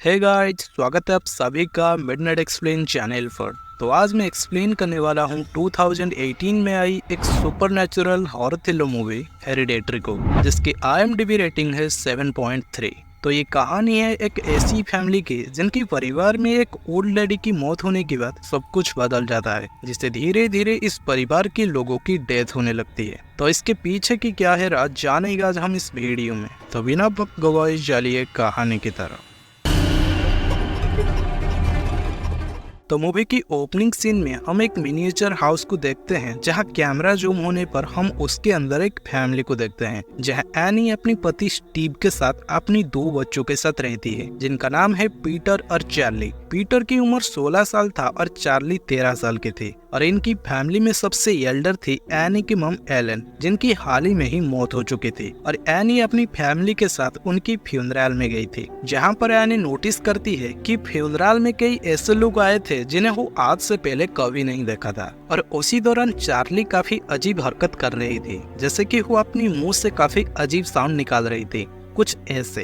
Hey guys, स्वागत है आप सभी का मिडनाइट एक्सप्लेन चैनल पर। तो आज मैं एक्सप्लेन करने वाला हूँ 2018 में आई एक supernatural horror thriller movie hereditary को, जिसकी IMDb रेटिंग है 7.3। तो ये कहानी है एक ऐसी फैमिली की जिनकी परिवार में एक ओल्ड लेडी की मौत होने के बाद सब कुछ बदल जाता है, जिससे धीरे धीरे इस परिवार के लोगों की डेथ होने लगती है। तो इसके पीछे की क्या है राज जानेगा आज हम इस वीडियो में। तो बिना वक्त गवाए चलिए कहानी की तरफ। तो मूवी की ओपनिंग सीन में हम एक मिनिएचर हाउस को देखते हैं, जहां कैमरा जूम होने पर हम उसके अंदर एक फैमिली को देखते हैं, जहां एनी अपनी पति स्टीव के साथ अपनी 2 बच्चों के साथ रहती है, जिनका नाम है पीटर और चार्ली। पीटर की उम्र 16 साल था और चार्ली 13 साल की थी। और इनकी फैमिली में सबसे एल्डर थी एनी की मम एलन, जिनकी हाल ही में ही मौत हो चुकी थी। और एनी अपनी फैमिली के साथ उनकी फ्यूनरल में गई थी, जहां पर एनी नोटिस करती है कि फ्यूनरल में कई ऐसे लोग आए थे जिन्हें वो आज से पहले कभी नहीं देखा था। और उसी दौरान चार्ली काफी अजीब हरकत कर रही थी, जैसे कि वो अपनी मुंह से काफी अजीब साउंड निकाल रही थी, कुछ ऐसे।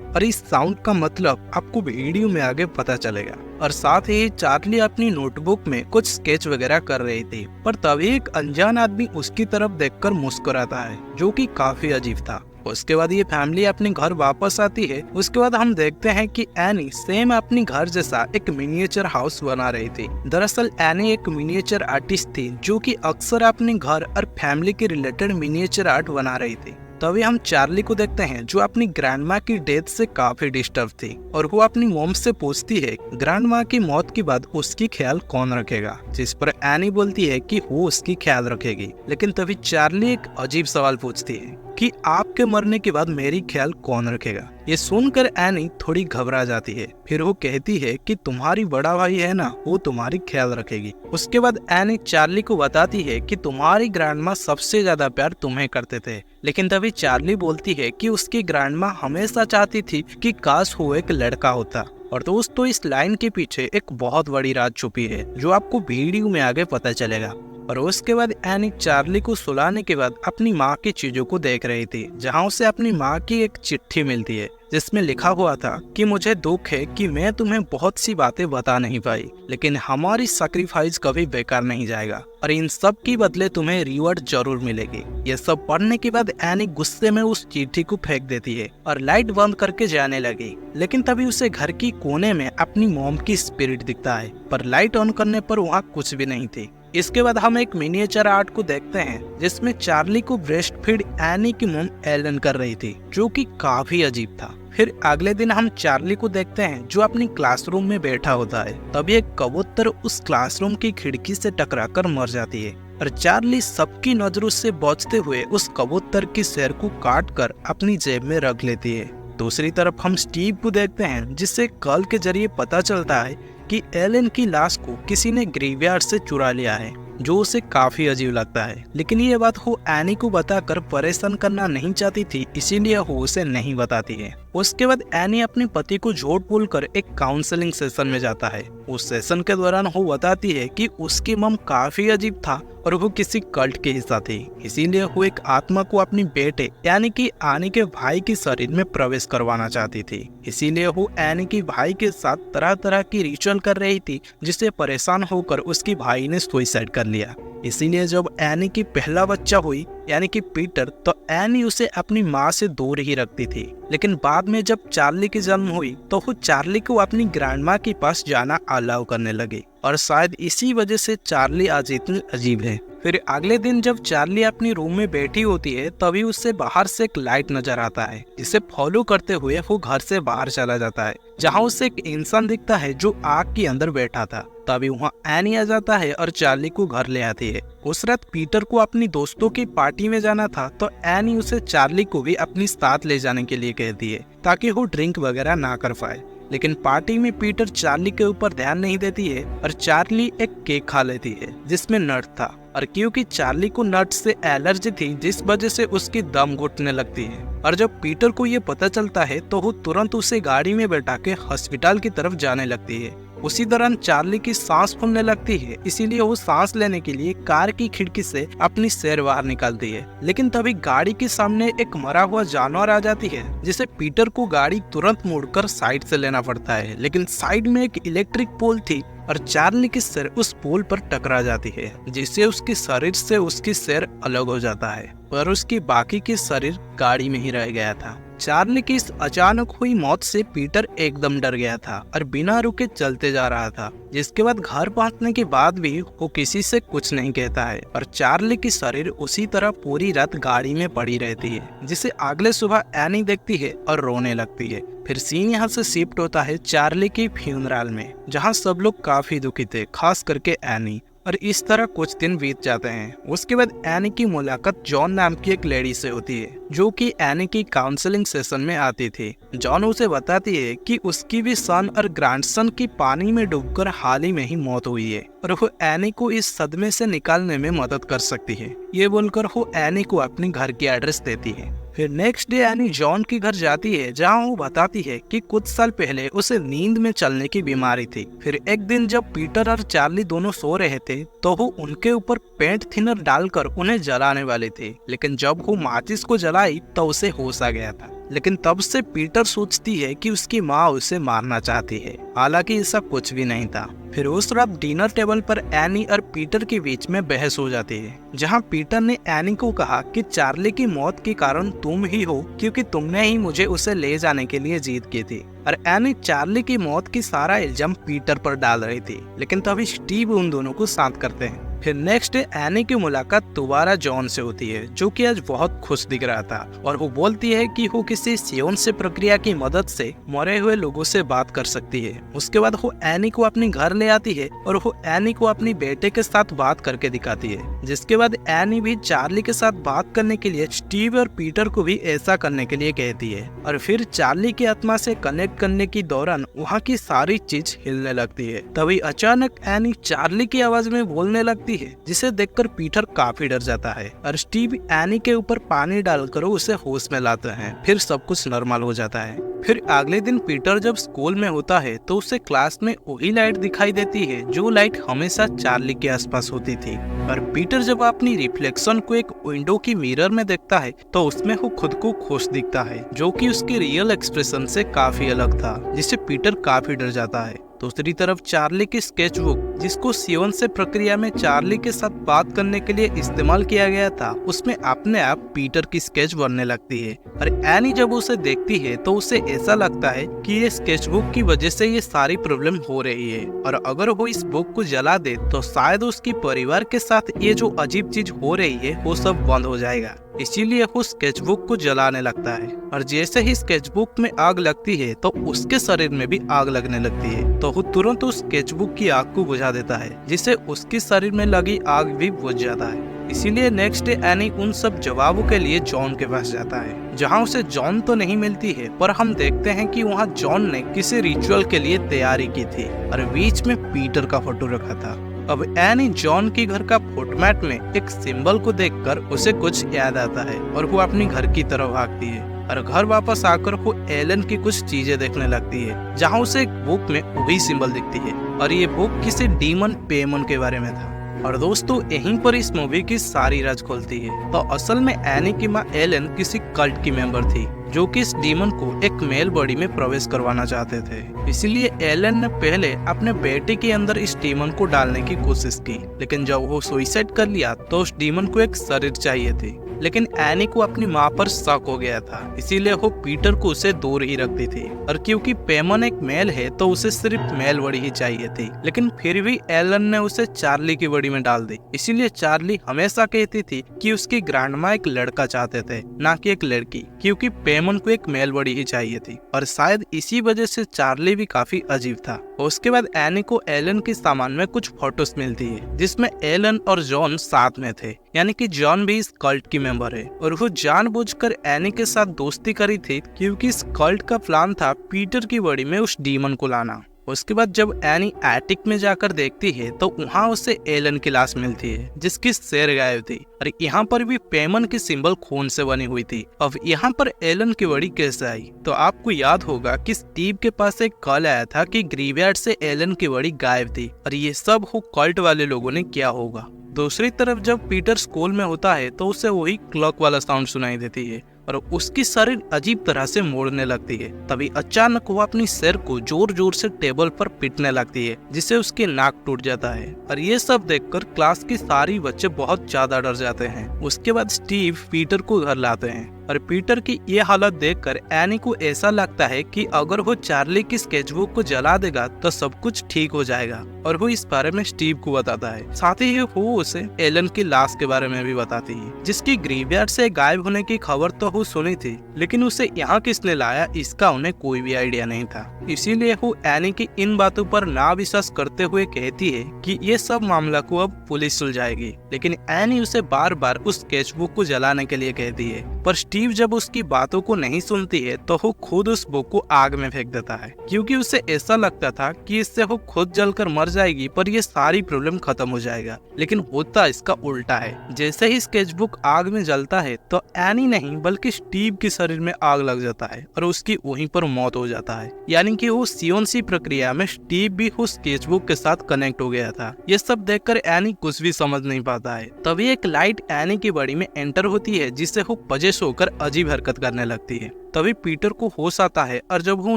और इस साउंड का मतलब आपको वीडियो में आगे पता चलेगा। और साथ ही चार्ली अपनी नोटबुक में कुछ स्केच वगैरह कर रही थी, पर तभी एक अनजान आदमी उसकी तरफ देखकर मुस्कुराता है, जो कि काफी अजीब था। उसके बाद ये फैमिली अपने घर वापस आती है। उसके बाद हम देखते हैं कि एनी सेम अपनी घर जैसा एक मिनिएचर हाउस बना रही थी। दरअसल एनी एक मिनिएचर आर्टिस्ट थी, जो कि अक्सर अपने घर और फैमिली के रिलेटेड मिनिएचर आर्ट बना रही थी। तभी हम चार्ली को देखते हैं, जो अपनी ग्रैंडमा की डेथ से काफी डिस्टर्ब थी, और वो अपनी मॉम से पूछती है ग्रैंडमा की मौत के बाद उसकी ख्याल कौन रखेगा, जिस पर एनी बोलती है कि वो उसकी ख्याल रखेगी। लेकिन तभी चार्ली एक अजीब सवाल पूछती है कि आपके मरने के बाद मेरी ख्याल कौन रखेगा। ये सुनकर एनी थोड़ी घबरा जाती है। फिर वो कहती है कि तुम्हारी बड़ा भाई है ना, वो तुम्हारी ख्याल रखेगी। उसके बाद एनी चार्ली को बताती है कि तुम्हारी ग्रैंडमा सबसे ज्यादा प्यार तुम्हें करते थे। लेकिन तभी चार्ली बोलती है कि उसकी ग्रैंडमा हमेशा चाहती थी कि काश वो एक लड़का होता। और दोस्तों, इस लाइन के पीछे एक बहुत बड़ी राज छुपी है, जो आपको वीडियो में आगे पता चलेगा। और उसके बाद एनी चार्ली को सुलाने के बाद अपनी माँ की चीजों को देख रही थी, जहाँ उसे अपनी माँ की एक चिट्ठी मिलती है, जिसमें लिखा हुआ था कि मुझे दुख है कि मैं तुम्हें बहुत सी बातें बता नहीं पाई, लेकिन हमारी सैक्रिफाइस कभी बेकार नहीं जाएगा और इन सब की बदले तुम्हें रिवॉर्ड जरूर मिलेगी। ये सब पढ़ने के बाद एनी गुस्से में उस चिट्ठी को फेंक देती है और लाइट बंद करके जाने लगी। लेकिन तभी उसे घर की कोने में अपनी मॉम की स्पिरिट दिखता है, पर लाइट ऑन करने पर वहाँ कुछ भी नहीं थी। इसके बाद हम एक मिनिएचर आर्ट को देखते हैं, जिसमें चार्ली को ब्रेस्ट फीड एनी की मॉम एलन कर रही थी, जो कि काफी अजीब था। फिर अगले दिन हम चार्ली को देखते हैं, जो अपनी क्लासरूम में बैठा होता है। तभी एक कबूतर उस क्लासरूम की खिड़की से टकराकर मर जाती है, और चार्ली सबकी नजरों से बचते हुए उस कबूतर की सिर को काट कर अपनी जेब में रख लेती है। दूसरी तरफ हम स्टीव को देखते हैं, जिससे कॉल के जरिए पता चलता है कि एलन की लाश को किसी ने ग्रेवयार्ड से चुरा लिया है, जो उसे काफी अजीब लगता है। लेकिन ये बात वो एनी को बताकर परेशान करना नहीं चाहती थी, इसीलिए वो उसे नहीं बताती है। उसके बाद एनी अपने पति को झूठ बोलकर एक काउंसलिंग सेशन में जाता है। उस सेशन के दौरान वो बताती है कि उसकी मम काफी अजीब था और वो किसी कल्ट के हिस्सा थी, इसीलिए वो एक आत्मा को अपनी बेटे यानी कि एनी के भाई के शरीर में प्रवेश करवाना चाहती थी। इसीलिए वो एनी के भाई के साथ तरह तरह की रिचुअल कर रही थी, जिससे परेशान होकर उसके भाई ने सुसाइड कर लिया। इसीलिए जब एनी की पहला बच्चा हुई यानी कि पीटर, तो एनी उसे अपनी माँ से दूर ही रखती थी। लेकिन बाद में जब चार्ली की जन्म हुई, तो वो चार्ली को अपनी ग्रैंडमा के पास जाना अलाउ करने लगी, और शायद इसी वजह से चार्ली आज इतनी अजीब है। फिर अगले दिन जब चार्ली अपनी रूम में बैठी होती है, तभी उससे बाहर से एक लाइट नजर आता है, जिसे फॉलो करते हुए वो घर से बाहर चला जाता है, जहाँ उसे एक इंसान दिखता है जो आग के अंदर बैठा था। तभी वहाँ एनी आ जाता है और चार्ली को घर ले आती है। उस रात पीटर को अपनी दोस्तों की पार्टी में जाना था, तो एनी उसे चार्ली को भी अपनी साथ ले जाने के लिए कहती है, ताकि वो ड्रिंक वगैरह ना कर पाए। लेकिन पार्टी में पीटर चार्ली के ऊपर ध्यान नहीं देती है, और चार्ली एक केक खा लेती है जिसमें नट था। और क्योंकि चार्ली को नट से एलर्जी थी, जिस वजह से उसकी दम घुटने लगती है। और जब पीटर को ये पता चलता है, तो वो तुरंत उसे गाड़ी में बैठा के हॉस्पिटल की तरफ जाने लगती है। उसी दौरान चार्ली की सांस फूलने लगती है, इसीलिए वो सांस लेने के लिए कार की खिड़की से अपनी सिर बाहर निकालती है। लेकिन तभी गाड़ी के सामने एक मरा हुआ जानवर आ जाती है, जिसे पीटर को गाड़ी तुरंत मोड़कर साइड से लेना पड़ता है। लेकिन साइड में एक इलेक्ट्रिक पोल थी और चार्ली की सिर उस पोल पर टकरा जाती है, जिससे उसके शरीर से उसकी सिर अलग हो जाता है, पर उसकी बाकी की शरीर गाड़ी में ही रह गया था। चार्ली की इस अचानक हुई मौत से पीटर एकदम डर गया था और बिना रुके चलते जा रहा था, जिसके बाद घर पहुंचने के बाद भी वो किसी से कुछ नहीं कहता है और चार्ली की शरीर उसी तरह पूरी रात गाड़ी में पड़ी रहती है, जिसे अगले सुबह एनी देखती है और रोने लगती है। फिर सीन यहाँ से शिफ्ट होता है चार्ली की फ्यूनरल में, जहाँ सब लोग काफी दुखी थे, खास करके एनी। और इस तरह कुछ दिन बीत जाते हैं। उसके बाद एनी की मुलाकात जॉन नाम की एक लेडी से होती है, जो कि एनी की काउंसलिंग सेशन में आती थी। जॉन उसे बताती है कि उसकी भी सन और ग्रैंडसन की पानी में डूबकर हाल ही में ही मौत हुई है और वो एनी को इस सदमे से निकालने में मदद कर सकती है। ये बोलकर वो एनी को अपने घर की एड्रेस देती है। फिर नेक्स्ट डे एनी जॉन के घर जाती है, जहां वो बताती है कि कुछ साल पहले उसे नींद में चलने की बीमारी थी। फिर एक दिन जब पीटर और चार्ली दोनों सो रहे थे, तो वो उनके ऊपर पेंट थिनर डालकर उन्हें जलाने वाले थे। लेकिन जब वो माचिस को जलाई तो उसे होश आ गया था। लेकिन तब से पीटर सोचती है कि उसकी माँ उसे मारना चाहती है, हालांकि ऐसा कुछ भी नहीं था। फिर उस रात डिनर टेबल पर एनी और पीटर के बीच में बहस हो जाती है, जहां पीटर ने एनी को कहा कि चार्ली की मौत के कारण तुम ही हो, क्योंकि तुमने ही मुझे उसे ले जाने के लिए जीत की थी। और एनी चार्ली की मौत की सारा इल्जाम पीटर पर डाल रही थी। लेकिन तभी स्टीव उन दोनों को शांत करते हैं। फिर नेक्स्ट डे एनी की मुलाकात दोबारा जॉन से होती है, जो कि आज बहुत खुश दिख रहा था और वो बोलती है कि वो किसी सियोन से प्रक्रिया की मदद से मरे हुए लोगों से बात कर सकती है। उसके बाद वो एनी को अपने घर ले आती है और वो एनी को अपनी बेटे के साथ बात करके दिखाती है, जिसके बाद एनी भी चार्ली के साथ बात करने के लिए स्टीव और पीटर को भी ऐसा करने के लिए कहती है। और फिर चार्ली की आत्मा से कनेक्ट करने की दौरान वहाँ की सारी चीज हिलने लगती है। तभी अचानक एनी चार्ली की आवाज में बोलने लगती है, जिसे देखकर पीटर काफी डर जाता है और स्टीव एनी के ऊपर पानी डालकर उसे होश में लाते हैं। फिर सब कुछ नॉर्मल हो जाता है। फिर अगले दिन पीटर जब स्कूल में होता है तो उसे क्लास में वही लाइट दिखाई देती है जो लाइट हमेशा चार्ली के आसपास होती थी। और पीटर जब अपनी रिफ्लेक्शन को एक विंडो की मिरर में देखता है तो उसमें वो खुद को खुश दिखता है, जो कि उसके रियल एक्सप्रेशन से काफी अलग था, जिससे पीटर काफी डर जाता है। दूसरी तरफ चार्ली की स्केचबुक, जिसको सियोन से प्रक्रिया में चार्ली के साथ बात करने के लिए इस्तेमाल किया गया था, उसमें अपने आप पीटर की स्केच बनने लगती है। और एनी जब उसे देखती है तो उसे ऐसा लगता है कि ये स्केचबुक की वजह से ये सारी प्रॉब्लम हो रही है और अगर वो इस बुक को जला दे तो शायद उसके परिवार के साथ ये जो अजीब चीज हो रही है वो सब बंद हो जाएगा। इसीलिए वो स्केचबुक को जलाने लगता है और जैसे ही स्केचबुक में आग लगती है तो उसके शरीर में भी आग लगने लगती है। तो वो तुरंत उस स्केचबुक की आग को बुझा देता है, जिससे उसके शरीर में लगी आग भी बुझ जाता है। इसीलिए नेक्स्ट डे एनी उन सब जवाबों के लिए जॉन के पास जाता है, जहां उसे जॉन तो नहीं मिलती है, पर हम देखते हैं कि वहां जॉन ने किसी रिचुअल के लिए तैयारी की थी और बीच में पीटर का फोटो रखा था। अब एनी जॉन के घर का फुटमैट में एक सिंबल को देखकर उसे कुछ याद आता है और वो अपने घर की तरफ भागती है और घर वापस आकर वो एलन की कुछ चीजें देखने लगती है, जहां उसे एक बुक में वही सिंबल दिखती है और ये बुक किसी डीमन पेमन के बारे में था। और दोस्तों यहीं पर इस मूवी की सारी राज खोलती है। तो असल में एनी की माँ एलन किसी कल्ट की मेंबर थी, जो कि इस डीमन को एक मेल बॉडी में प्रवेश करवाना चाहते थे। इसीलिए एलन ने पहले अपने बेटे के अंदर इस डीमन को डालने की कोशिश की, लेकिन जब वो सुसाइड कर लिया तो उस डीमन को एक शरीर चाहिए थी। लेकिन एनी को अपनी माँ पर शक हो गया था, इसीलिए वो पीटर को उसे दूर ही रखती थी। और क्योंकि पेमन एक मेल है तो उसे सिर्फ मेल बॉडी ही चाहिए थी, लेकिन फिर भी एलन ने उसे चार्ली की बॉडी में डाल दी। इसीलिए चार्ली हमेशा कहती थी कि उसकी ग्रैंडमा एक लड़का चाहते थे, ना कि एक लड़की, क्योंकि पेमन को एक मेल बॉडी ही चाहिए थी। और शायद इसी वजह से चार्ली भी काफी अजीब था। उसके बाद एनी को एलन के सामान में कुछ फोटोज मिलती है, जिसमें एलन और जॉन साथ में थे, यानी कि जॉन भी इस कल्ट की मेंबर है और वो जानबूझकर एनी के साथ दोस्ती करी थी, क्योंकि इस कल्ट का प्लान था पीटर की बॉडी में उस डीमन को लाना। उसके बाद जब एनी एटिक में जाकर देखती है तो वहाँ उसे एलन की लाश मिलती है जिसकी सिर गायब थी और यहाँ पर भी पेमन की सिंबल खून से बनी हुई थी। अब यहाँ पर एलन की बॉडी कैसे आई? तो आपको याद होगा कि स्टीव के पास एक कॉल आया था कि ग्रेवयार्ड से एलन की बॉडी गायब थी और ये सब हो कल्ट वाले लोगों ने किया होगा। दूसरी तरफ जब पीटर स्कूल में होता है तो उसे वही क्लॉक वाला साउंड सुनाई देती है और उसकी शरीर अजीब तरह से मोड़ने लगती है। तभी अचानक वो अपनी सिर को जोर जोर से टेबल पर पीटने लगती है जिससे उसके नाक टूट जाता है और ये सब देखकर क्लास की सारी बच्चे बहुत ज्यादा डर जाते हैं। उसके बाद स्टीव पीटर को घर लाते हैं और पीटर की ये हालत देखकर एनी को ऐसा लगता है कि अगर वो चार्ली की स्केचबुक को जला देगा तो सब कुछ ठीक हो जाएगा और वो इस बारे में स्टीव को बताता है। साथ ही वो उसे एलन की लाश के बारे में भी बताती है जिसकी ग्रेवयार्ड से गायब होने की खबर तो वो सुनी थी, लेकिन उसे यहाँ किसने लाया इसका उन्हें कोई भी आइडिया नहीं था। इसीलिए वो एनी की इन बातों पर ना विश्वास करते हुए कहती है कि ये सब मामला को अब पुलिस सुलझाएगी, लेकिन एनी उसे बार बार उस स्केचबुक को जलाने के लिए कहती है। पर स्टीव जब उसकी बातों को नहीं सुनती है तो वो खुद उस बुक को आग में फेंक देता है क्योंकि उसे ऐसा लगता था कि इससे वो खुद जलकर मर जाएगी पर ये सारी प्रॉब्लम खत्म हो जाएगा। लेकिन होता इसका उल्टा है। जैसे ही स्केचबुक आग में जलता है तो एनी नहीं बल्कि स्टीव के शरीर में आग लग जाता है और उसकी वहीं पर मौत हो जाता है। यानी कि वो सी प्रक्रिया में स्टीव भी उस स्केचबुक के साथ कनेक्ट हो गया था। ये सब देखकर एनी कुछ भी समझ नहीं पाता है। तभी एक लाइट एनी की बॉडी में एंटर होती है जिससे वो पजेस होकर अजीब हरकत करने लगती है। तभी पीटर को होश आता है और जब वो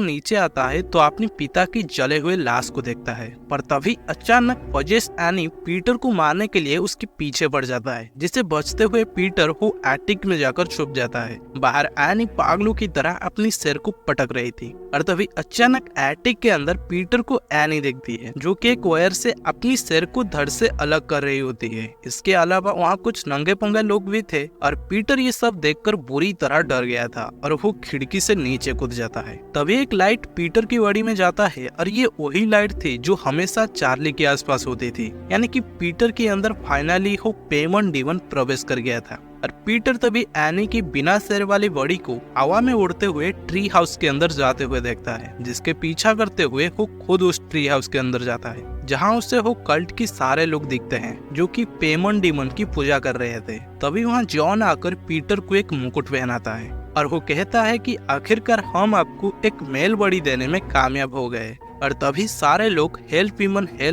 नीचे आता है तो अपने पिता की जले हुए लाश को देखता है। पर तभी अचानक पजेस एनी पीटर को मारने के लिए उसके पीछे पड़ जाता है जिससे बचते हुए पीटर वो एटिक में जाकर छुप जाता है। बाहर एनी पागलों की तरह अपनी सिर को पटक रही थी और तभी अचानक एटिक के अंदर पीटर को एनी देखती है जो कि एक वायर से अपनी सिर को धड़ से अलग कर रही होती है। इसके अलावा वहाँ कुछ नंगे पुंगे लोग भी थे और पीटर ये सब देखकर बुरी तरह डर गया था और वो खिड़की से नीचे कूद जाता है। तभी एक लाइट पीटर की बॉडी में जाता है और ये वही लाइट थी जो हमेशा चार्ली के आसपास होती थी। यानी कि पीटर के अंदर फाइनली वो पेमन डीमन प्रवेश कर गया था और पीटर तभी एनी की बिना सिर वाली बॉडी को हवा में उड़ते हुए ट्री हाउस के अंदर जाते हुए देखता है जिसके पीछा करते हुए वो खुद उस ट्री हाउस के अंदर जाता है जहाँ उसे वो कल्ट की सारे लोग दिखते हैं जो कि पेमन डीमन की पूजा कर रहे थे। तभी वहाँ जॉन आकर पीटर को एक मुकुट पहनाता है और वो कहता है कि आखिरकार हम आपको एक मेल बॉडी देने में कामयाब हो गए। और तभी सारे लोग हेल्प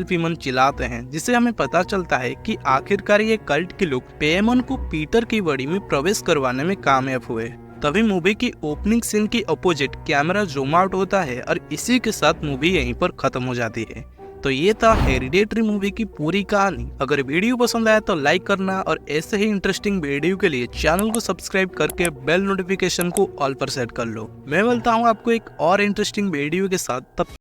वीमन चिल्लाते हैं जिससे हमें पता चलता है कि आखिरकार ये कल्ट के लोग पेमन को पीटर की बॉडी में प्रवेश करवाने में कामयाब हुए। तभी मूवी की ओपनिंग सीन की अपोजिट कैमरा जूम आउट होता है और इसी के साथ मूवी यहीं पर खत्म हो जाती है। तो ये था हेरिडेटरी मूवी की पूरी कहानी। अगर वीडियो पसंद आया तो लाइक करना और ऐसे ही इंटरेस्टिंग वीडियो के लिए चैनल को सब्सक्राइब करके बेल नोटिफिकेशन को ऑल पर सेट कर लो। मैं मिलता हूँ आपको एक और इंटरेस्टिंग वीडियो के साथ, तब